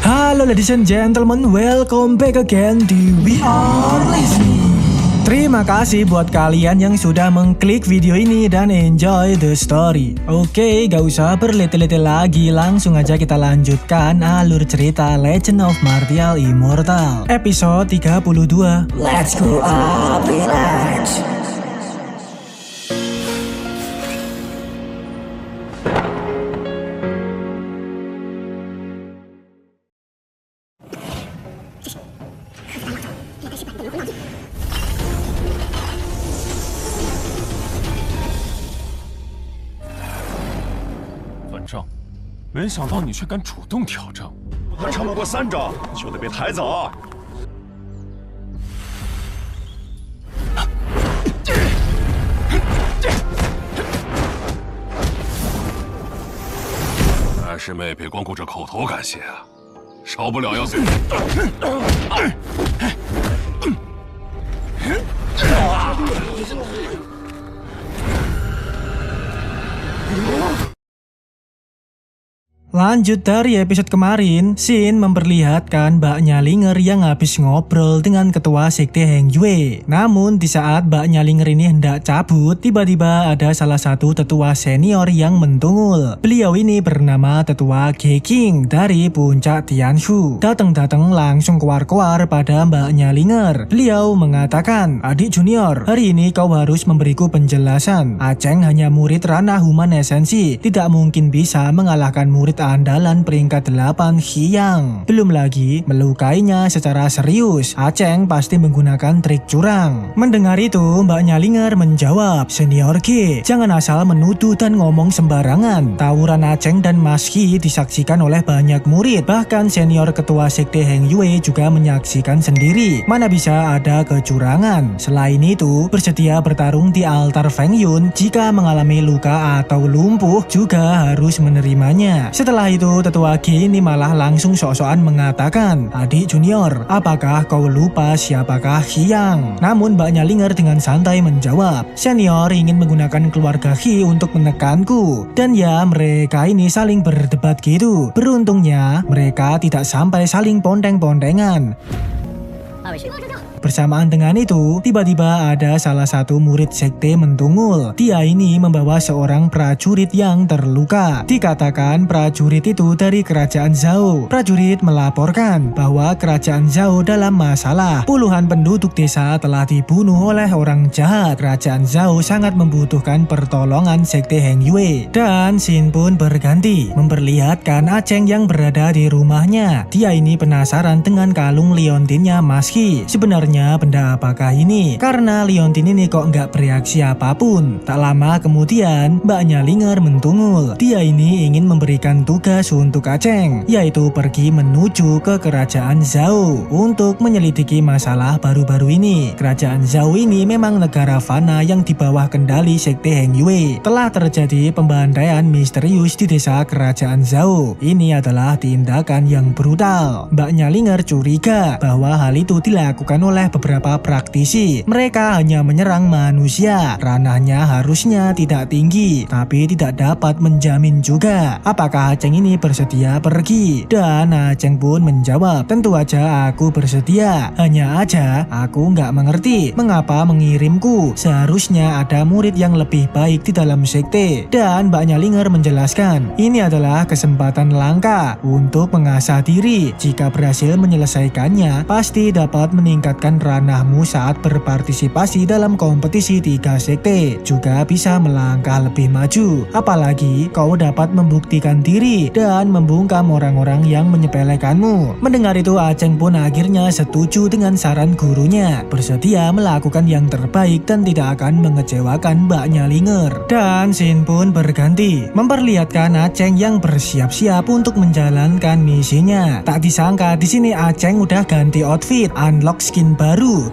Halo ladies and gentlemen, welcome back again di We Are Lazy. Terima kasih buat kalian yang sudah mengklik video ini dan enjoy the story. Oke, gak usah berlete-lete lagi, langsung aja kita lanjutkan alur cerita Legend of Martial Immortal episode 32. Let's go up, relax. 没想到你却敢主动挑战我，还撑不过3招就得被抬走。二师妹别光顾着口头感谢啊，少不了要随。Lanjut dari episode kemarin, Shin memperlihatkan Mbak Nyalinger yang habis ngobrol dengan ketua sekte Heng Yue. Namun di saat Mbak Nyalinger ini hendak cabut, tiba-tiba ada salah satu tetua senior yang mentungul. Beliau ini bernama tetua Ge King dari puncak Tianshu. Datang-datang langsung keluar-keluar pada Mbak Nyalinger. Beliau mengatakan, "Adik junior, hari ini kau harus memberiku penjelasan. Aceng hanya murid ranah human esensi, tidak mungkin bisa mengalahkan murid andalan peringkat 8 Hyang. Belum lagi melukainya secara serius. Aceng pasti menggunakan trik curang." Mendengar itu, Mbak Nyalinger menjawab, "Senior G, jangan asal menuduh dan ngomong sembarangan. Tawuran Aceng dan Mas Ki disaksikan oleh banyak murid. Bahkan senior ketua sekte Heng Yue juga menyaksikan sendiri. Mana bisa ada kecurangan? Selain itu, bersedia bertarung di altar Feng Yun. Jika mengalami luka atau lumpuh, juga harus menerimanya." Setelah itu, tetua G ini malah langsung sok-sokan mengatakan, "Adik junior, apakah kau lupa siapakah Hyang?" Namun Mbak Nyalinger dengan santai menjawab, "Senior ingin menggunakan keluarga Hy untuk menekanku." Dan ya, mereka ini saling berdebat gitu. Beruntungnya, mereka tidak sampai saling ponteng-pontengan. Bersamaan dengan itu, tiba-tiba ada salah satu murid sekte mentungul. Dia ini membawa seorang prajurit yang terluka. Dikatakan prajurit itu dari kerajaan Zhao. Prajurit melaporkan bahwa kerajaan Zhao dalam masalah. Puluhan penduduk desa telah dibunuh oleh orang jahat. Kerajaan Zhao sangat membutuhkan pertolongan sekte Heng Yue. Dan Shin pun berganti, memperlihatkan Aceng yang berada di rumahnya. Dia ini penasaran dengan kalung liontinnya Mas Ki. Sebenarnya benda apakah ini? Karena liontin ini kok nggak bereaksi apapun. Tak lama kemudian, Mbak Nyalinger mentungul. Dia ini ingin memberikan tugas untuk Aceng, yaitu pergi menuju ke kerajaan Zhao untuk menyelidiki masalah baru-baru ini. Kerajaan Zhao ini memang negara fana yang di bawah kendali sekte Heng Yue. Telah terjadi pembantaian misterius di desa kerajaan Zhao. Ini adalah tindakan yang brutal. Mbak Nyalinger curiga bahwa hal itu dilakukan oleh beberapa praktisi. Mereka hanya menyerang manusia. Ranahnya harusnya tidak tinggi, tapi tidak dapat menjamin juga. Apakah Aceng ini bersedia pergi? Dan Aceng pun menjawab, "Tentu aja aku bersedia. Hanya aja aku nggak mengerti mengapa mengirimku. Seharusnya ada murid yang lebih baik di dalam sekte." Dan Mbak Nyalinger menjelaskan, ini adalah kesempatan langka untuk mengasah diri. Jika berhasil menyelesaikannya, pasti dapat meningkatkan ranahmu saat berpartisipasi dalam kompetisi 3 sekte. Juga bisa melangkah lebih maju. Apalagi kau dapat membuktikan diri dan membungkam orang-orang yang menyepelekanmu. Mendengar itu, Aceng pun akhirnya setuju dengan saran gurunya. Bersedia melakukan yang terbaik dan tidak akan mengecewakan Mbak Nyalinger. Dan Shin pun berganti, memperlihatkan Aceng yang bersiap-siap untuk menjalankan misinya. Tak disangka di sini Aceng udah ganti outfit, unlock skin baru.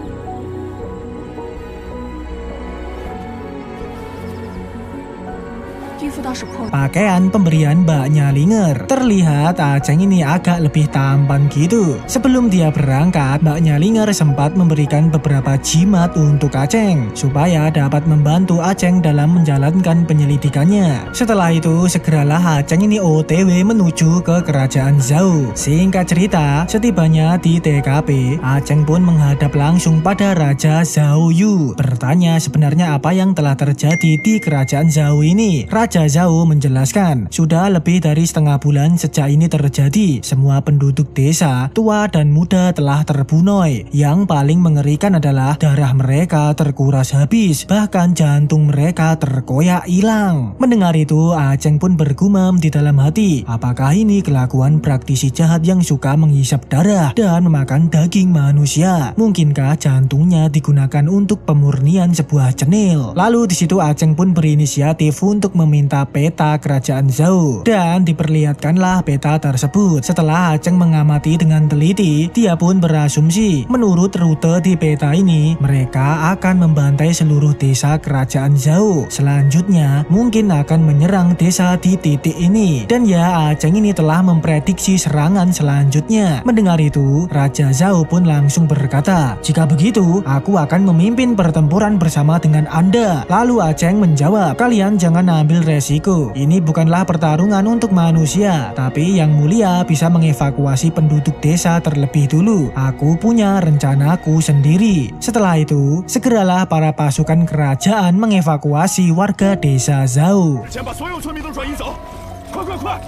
是破。 Pakaian pemberian Mbaknya Linger. Terlihat Aceng ini agak lebih tampan gitu. Sebelum dia berangkat, Mbaknya Linger sempat memberikan beberapa jimat untuk Aceng supaya dapat membantu Aceng dalam menjalankan penyelidikannya. Setelah itu, segeralah Aceng ini OTW menuju ke kerajaan Zhao. Singkat cerita, setibanya di TKP, Aceng pun menghadap langsung pada Raja Zhao Yu. Bertanya sebenarnya apa yang telah terjadi di kerajaan Zhao ini. Raja Zhao menjelaskan, sudah lebih dari setengah bulan sejak ini terjadi. Semua penduduk desa, tua dan muda telah terbunuh. Yang paling mengerikan adalah darah mereka terkuras habis, bahkan jantung mereka terkoyak hilang. Mendengar itu, Aceng pun bergumam di dalam hati, apakah ini kelakuan praktisi jahat yang suka menghisap darah dan memakan daging manusia? Mungkinkah jantungnya digunakan untuk pemurnian sebuah cenil? Lalu di situ Aceng pun berinisiatif untuk meminta peta kerajaan Zhao dan diperlihatkanlah peta tersebut. Setelah Aceng mengamati dengan teliti, dia pun berasumsi menurut rute di peta ini mereka akan membantai seluruh desa kerajaan Zhao. Selanjutnya mungkin akan menyerang desa di titik ini, dan ya Aceng ini telah memprediksi serangan selanjutnya. Mendengar itu, Raja Zhao pun langsung berkata, jika begitu aku akan memimpin pertempuran bersama dengan Anda. Lalu Aceng menjawab, kalian jangan ambil resiko. Ini bukanlah pertarungan untuk manusia, tapi yang mulia bisa mengevakuasi penduduk desa terlebih dulu. Aku punya rencanaku sendiri. Setelah itu, segeralah para pasukan kerajaan mengevakuasi warga desa Zhao. 先把所有村民都转移走，快快快！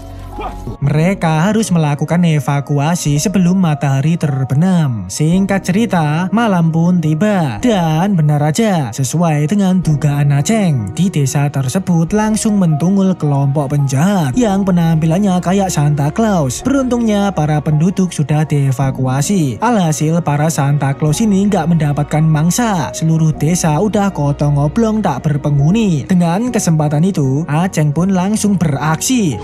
Mereka harus melakukan evakuasi sebelum matahari terbenam. Singkat cerita, malam pun tiba. Dan benar aja, sesuai dengan dugaan Aceng, di desa tersebut langsung mentunggul kelompok penjahat yang penampilannya kayak Santa Claus. Beruntungnya para penduduk sudah dievakuasi. Alhasil para Santa Claus ini nggak mendapatkan mangsa. Seluruh desa udah kotong oblong tak berpenghuni. Dengan kesempatan itu, Aceng pun langsung beraksi.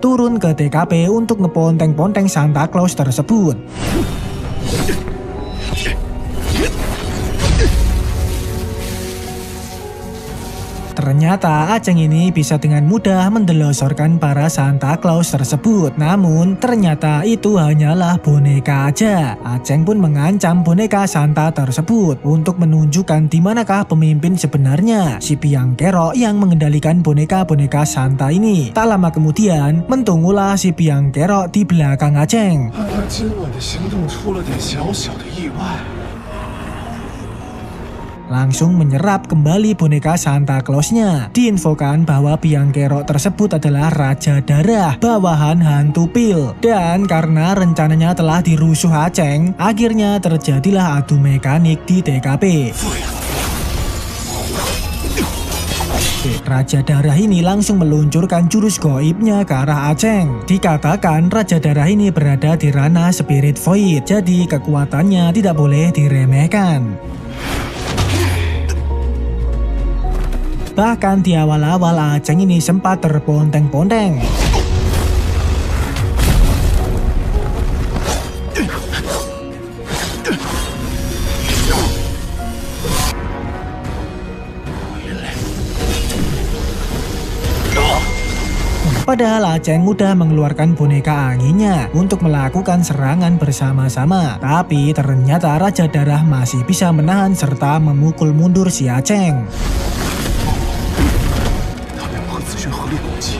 Turun ke TKP untuk ngeponteng-ponteng Santa Claus tersebut. Ternyata Aceng ini bisa dengan mudah mendelosorkan para Santa Claus tersebut. Namun ternyata itu hanyalah boneka aja. Aceng pun mengancam boneka Santa tersebut untuk menunjukkan di manakah pemimpin sebenarnya, si Piang Kerok yang mengendalikan boneka-boneka Santa ini. Tak lama kemudian, mentunggullah si Piang Kerok di belakang Aceng. 他今晚的行动出了点小小的意外。 Langsung menyerap kembali boneka Santa Claus-nya. Diinfokan bahwa Piang Kerok tersebut adalah Raja Darah, bawahan hantu Pil. Dan karena rencananya telah dirusuh Aceng, akhirnya terjadilah adu mekanik di TKP. Raja Darah ini langsung meluncurkan jurus goibnya ke arah Aceng. Dikatakan Raja Darah ini berada di ranah Spirit Void, jadi kekuatannya tidak boleh diremehkan. Bahkan di awal-awal Aceng ini sempat terponteng-ponteng. Padahal Aceng mudah mengeluarkan boneka anginnya untuk melakukan serangan bersama-sama. Tapi ternyata Raja Darah masih bisa menahan serta memukul mundur si Aceng. 他们和自身合力攻击，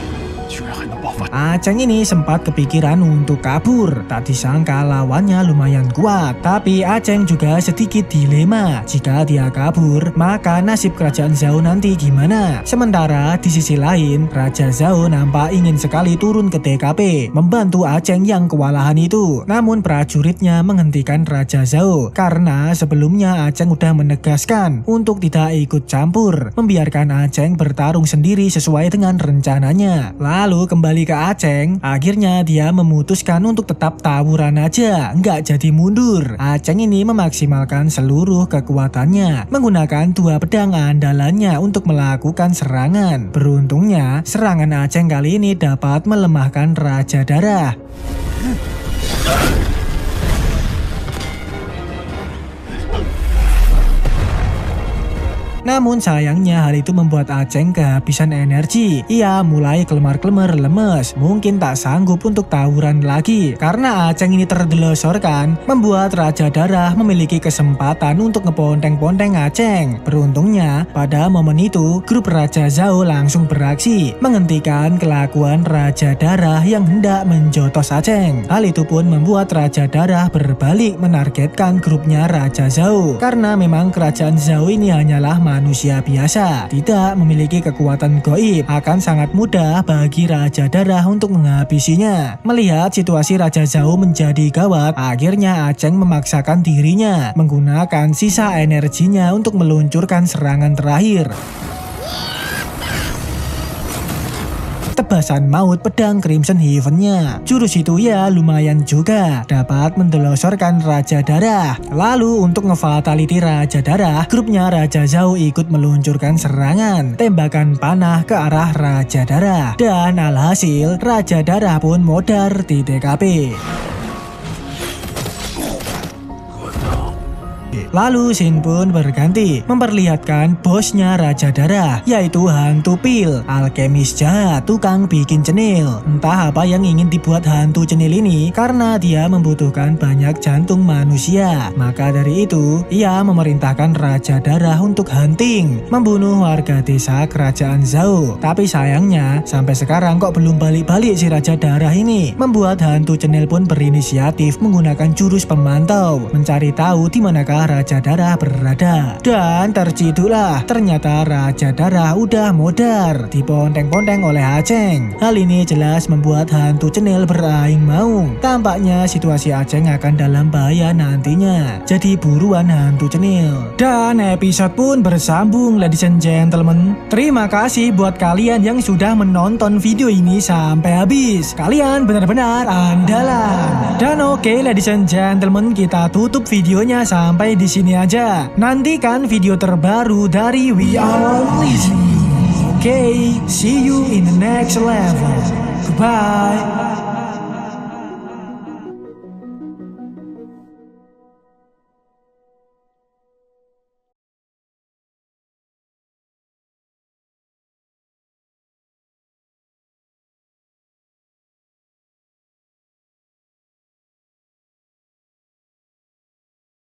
居然还能爆发。 Aceng ini sempat kepikiran untuk kabur. Tak disangka lawannya lumayan kuat. Tapi Aceng juga sedikit dilema. Jika dia kabur, maka nasib kerajaan Zhao nanti gimana? Sementara di sisi lain, Raja Zhao nampak ingin sekali turun ke TKP membantu Aceng yang kewalahan itu. Namun prajuritnya menghentikan Raja Zhao karena sebelumnya Aceng udah menegaskan untuk tidak ikut campur, membiarkan Aceng bertarung sendiri sesuai dengan rencananya. Lalu kembali ke Aceng, akhirnya dia memutuskan untuk tetap tawuran aja, nggak jadi mundur. Aceng ini memaksimalkan seluruh kekuatannya, menggunakan dua pedang andalannya untuk melakukan serangan. Beruntungnya, serangan Aceng kali ini dapat melemahkan Raja Darah. Namun sayangnya hal itu membuat Aceng kehabisan energi. Ia mulai kelemar-kelemar lemes, mungkin tak sanggup untuk tawuran lagi. Karena Aceng ini terdelosorkan, membuat Raja Darah memiliki kesempatan untuk ngeponteng-ponteng Aceng. Beruntungnya, pada momen itu, grup Raja Zhao langsung beraksi, menghentikan kelakuan Raja Darah yang hendak menjotos Aceng. Hal itu pun membuat Raja Darah berbalik menargetkan grupnya Raja Zhao. Karena memang kerajaan Zhao ini hanyalah manusia biasa, tidak memiliki kekuatan gaib, akan sangat mudah bagi Raja Darah untuk menghabisinya. Melihat situasi Raja Zhao menjadi gawat, akhirnya Aceng memaksakan dirinya menggunakan sisa energinya untuk meluncurkan serangan terakhir. Tebasan maut pedang Crimson Heaven-nya. Jurus itu ya lumayan juga, dapat mendelosorkan Raja Darah. Lalu untuk ngefatality Raja Darah, grupnya Raja Zhao ikut meluncurkan serangan tembakan panah ke arah Raja Darah. Dan alhasil Raja Darah pun modar di TKP. Lalu scene pun berganti, memperlihatkan bosnya Raja Darah, yaitu hantu pil, alkemis jahat, tukang bikin cenil. Entah apa yang ingin dibuat hantu cenil ini, karena dia membutuhkan banyak jantung manusia. Maka dari itu, ia memerintahkan Raja Darah untuk hunting, membunuh warga desa kerajaan Zhao. Tapi sayangnya, sampai sekarang kok belum balik-balik si Raja Darah ini. Membuat hantu cenil pun berinisiatif menggunakan jurus pemantau, mencari tahu di manakah Raja Darah berada. Dan terciduklah, ternyata Raja Darah udah modar, diponteng-ponteng oleh Aceng. Hal ini jelas membuat hantu cenil beraing maung. Tampaknya situasi Aceng akan dalam bahaya nantinya. Jadi buruan hantu cenil. Dan episode pun bersambung, ladies and gentlemen. Terima kasih buat kalian yang sudah menonton video ini sampai habis. Kalian benar-benar andalan. Dan oke, ladies and gentlemen, kita tutup videonya sampai di sini aja. Nantikan video terbaru dari We Are Listening. Okay, see you in the next level. Goodbye.